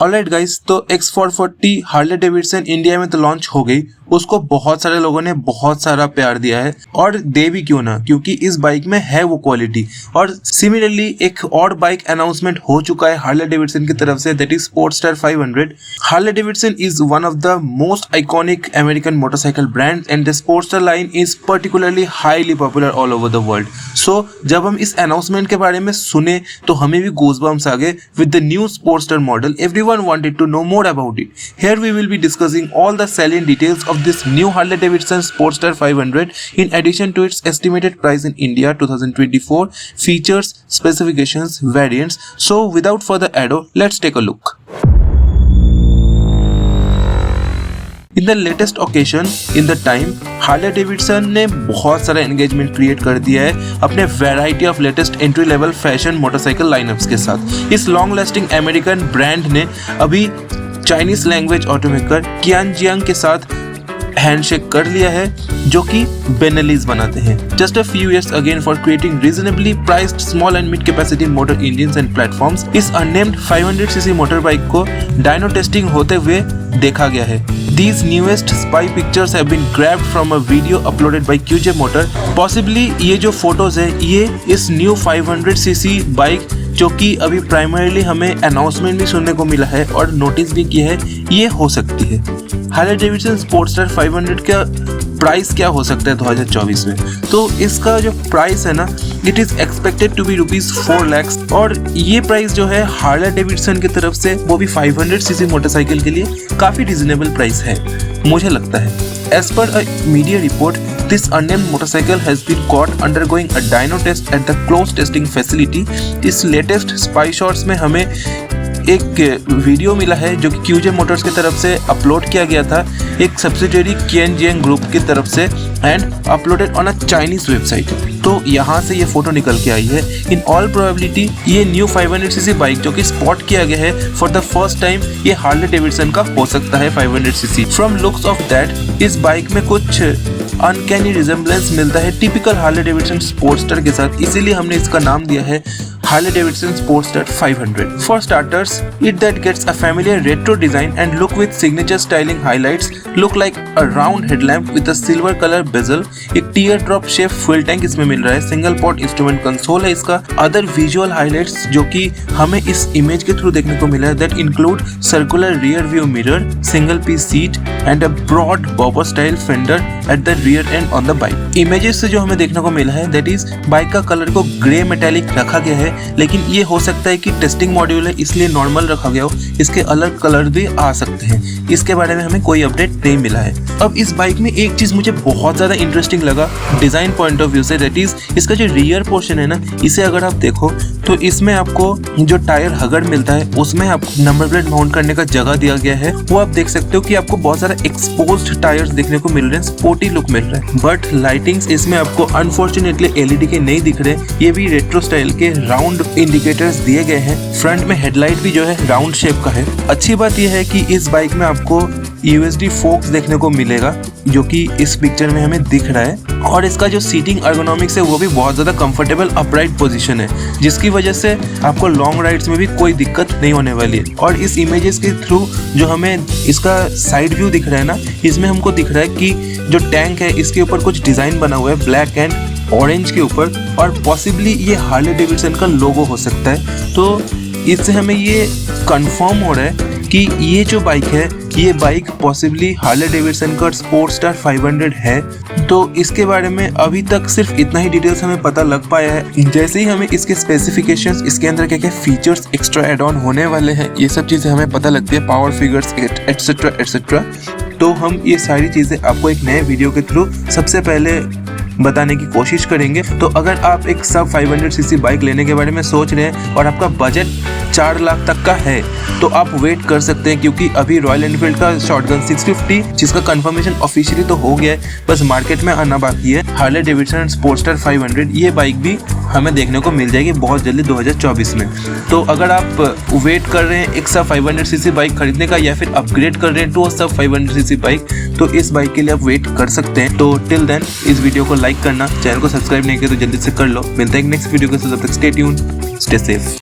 Alright guys, तो X440 Harley Davidson India में तो लॉन्च हो गई। उसको बहुत सारे लोगों ने बहुत सारा प्यार दिया है और दे भी क्यों ना, क्योंकि इस बाइक में है वो क्वालिटी। और सिमिलरली एक और बाइक अनाउंसमेंट हो चुका है हार्ले डेविडसन की तरफ से, that is Sportster 500। Harley Davidson is one of the most iconic American motorcycle brand and the Sportster line is particularly highly popular all over the world. So जब हम इस announcement के बारे में सुने तो हमें भी गूज़बम्प्स आ गए with the new Sportster model. Everyone wanted to know more about it. Here we will be discussing all the salient details of this new Harley Davidson Sportster 500 in addition to its estimated price in India 2024, features, specifications, variants. So without further ado, let's take a look. In the latest occasion, in the time, Harley Davidson ने बहुत सारा engagement create कर दिया है अपने variety of latest entry level fashion motorcycle line-ups के साथ। इस लॉन्ग लास्टिंग अमेरिकन ब्रांड ने अभी चाइनीज लैंग्वेज ऑटोमेकर कियानजियांग के साथ हैंडशेक कर लिया है, जो कि बेनेलीज बनाते हैं। Just a few years again for creating reasonably priced small and mid capacity motor engines and platforms, इस अननेम्ड 500cc मोटर बाइक को डायनो टेस्टिंग होते हुए देखा गया है। These newest spy pictures have been grabbed from a video uploaded by QJ Motor. Possibly ये जो photos है ये इस न्यू 500cc बाइक, जो कि अभी प्राइमरीली हमें अनाउंसमेंट भी सुनने को मिला है और नोटिस भी किया है, ये हो सकती है। हार्ले डेविडसन स्पोर्टस्टर 500 का प्राइस क्या हो सकता है 2024 में? तो इसका जो प्राइस है ना, it is expected to be ₹4 lakh, और ये प्राइस जो है हार्ले डेविडसन की तरफ से वो भी 500cc मोटरसाइकिल के लिए काफी रिजनेबल प्राइस है, मुझे लगता है। As per a media report, this unnamed motorcycle has been caught undergoing a dyno test at the closed testing facility. इस लेटेस्ट स्पाई शॉट्स में हमें एक वीडियो मिला है जो कि QJ मोटर्स की तरफ से अपलोड किया गया था, एक सब्सिडियरी कियानजियांग ग्रुप की तरफ से, and uploaded on a Chinese website. तो यहाँ से ये फोटो निकल के आई है। इन ऑल प्रोबेबिलिटी ये न्यू 500cc बाइक जो कि स्पॉट किया गया है फॉर द फर्स्ट टाइम, ये हार्ले डेविडसन का हो सकता है 500cc। From looks of that इस बाइक में कुछ अनकैनी रिजेम्बलेंस मिलता है टिपिकल हार्ले डेविडसन स्पोर्टस्टर के साथ, इसीलिए हमने इसका नाम दिया है Harley Davidson Sportster 500. For starters, it that gets a familiar retro design and look with signature styling highlights, look like a round headlamp with a silver color bezel. एक teardrop shape fuel tank इसमें मिल रहा है, single port instrument console है इसका। Other visual highlights जो कि हमें इस इमेज के थ्रू देखने को मिला है, that include circular rear view mirror, single piece seat and a broad bobber style fender at the rear end on the bike. Images से जो हमें देखने को मिला है, that is बाइक का कलर को ग्रे मेटालिक रखा गया है, लेकिन ये हो सकता है कि टेस्टिंग मॉड्यूल है इसलिए नॉर्मल रखा गया हो, इसके अलग कलर भी आ सकते हैं। इसके बारे में हमें कोई अपडेट नहीं मिला है। अब इस बाइक में एक चीज मुझे बहुत ज्यादा इंटरेस्टिंग लगा डिजाइन पॉइंट ऑफ व्यू से, दैट इज इसका जो रियर पोर्शन है ना, इसे अगर आप देखो तो इसमें आपको जो टायर हगड़ मिलता है उसमें आपको नंबर प्लेट माउंट करने का जगह दिया गया है। वो आप देख सकते हो कि आपको बहुत सारा एक्सपोज्ड टायर्स देखने को मिल रहे हैं, स्पोर्टी लुक मिल रहा है। बट लाइटिंग्स इसमें आपको अनफॉर्चुनेटली LED के नहीं दिख रहे, ये भी रेट्रो स्टाइल के राउंड इंडिकेटर्स दिए गए हैं। फ्रंट में हेडलाइट भी जो है राउंड शेप का है। अच्छी बात यह है कि इस बाइक में आपको USD फोक्स देखने को मिलेगा, जो कि इस पिक्चर में हमें दिख रहा है, और इसका जो सीटिंग एर्गोनॉमिक्स है वो भी बहुत ज़्यादा कंफर्टेबल अपराइट पोजीशन है, जिसकी वजह से आपको लॉन्ग राइड्स में भी कोई दिक्कत नहीं होने वाली है। और इस इमेजेस के थ्रू जो हमें इसका साइड व्यू दिख रहा है ना, इसमें हमको दिख रहा है कि जो टैंक है इसके ऊपर कुछ डिज़ाइन बना हुआ है ब्लैक एंड ऑरेंज के ऊपर, और पॉसिबली ये हार्ले डेविडसन का लोगो हो सकता है। तो इससे हमें ये कंफर्म हो रहा है कि ये जो बाइक है ये बाइक पॉसिबली हार्ले डेविडसन का स्पोर्टस्टर 500 है। तो इसके बारे में अभी तक सिर्फ इतना ही डिटेल्स हमें पता लग पाया है। जैसे ही हमें इसके स्पेसिफिकेशंस, इसके अंदर क्या क्या फीचर्स एक्स्ट्रा एड ऑन होने वाले हैं, ये सब चीज़ें हमें पता लगती है, पावर फिगर्स एटसेट्रा एटसेट्रा, तो हम ये सारी चीज़ें आपको एक नए वीडियो के थ्रू सबसे पहले बताने की कोशिश करेंगे। तो अगर आप एक सब 500cc बाइक लेने के बारे में सोच रहे हैं और आपका बजट 4 लाख तक का है, तो आप वेट कर सकते हैं, क्योंकि अभी रॉयल एनफील्ड का शॉटगन 650 जिसका कंफर्मेशन ऑफिशियली तो हो गया है, बस मार्केट में आना बाकी है, हार्ले डेविडसन स्पोर्टस्टर 500, ये बाइक भी हमें देखने को मिल जाएगी बहुत जल्दी 2024 में। तो अगर आप वेट कर रहे हैं एक सब 500cc बाइक खरीदने का, या फिर अपग्रेड कर रहे हैं टू सब 500cc बाइक, तो इस बाइक के लिए आप वेट कर सकते हैं। तो टिल देन इस वीडियो को लाइक करना, चैनल को सब्सक्राइब नहीं किया तो जल्दी से कर लो। मिलते हैं नेक्स्ट वीडियो के साथ, तब तक स्टे ट्यून्ड, स्टे सेफ।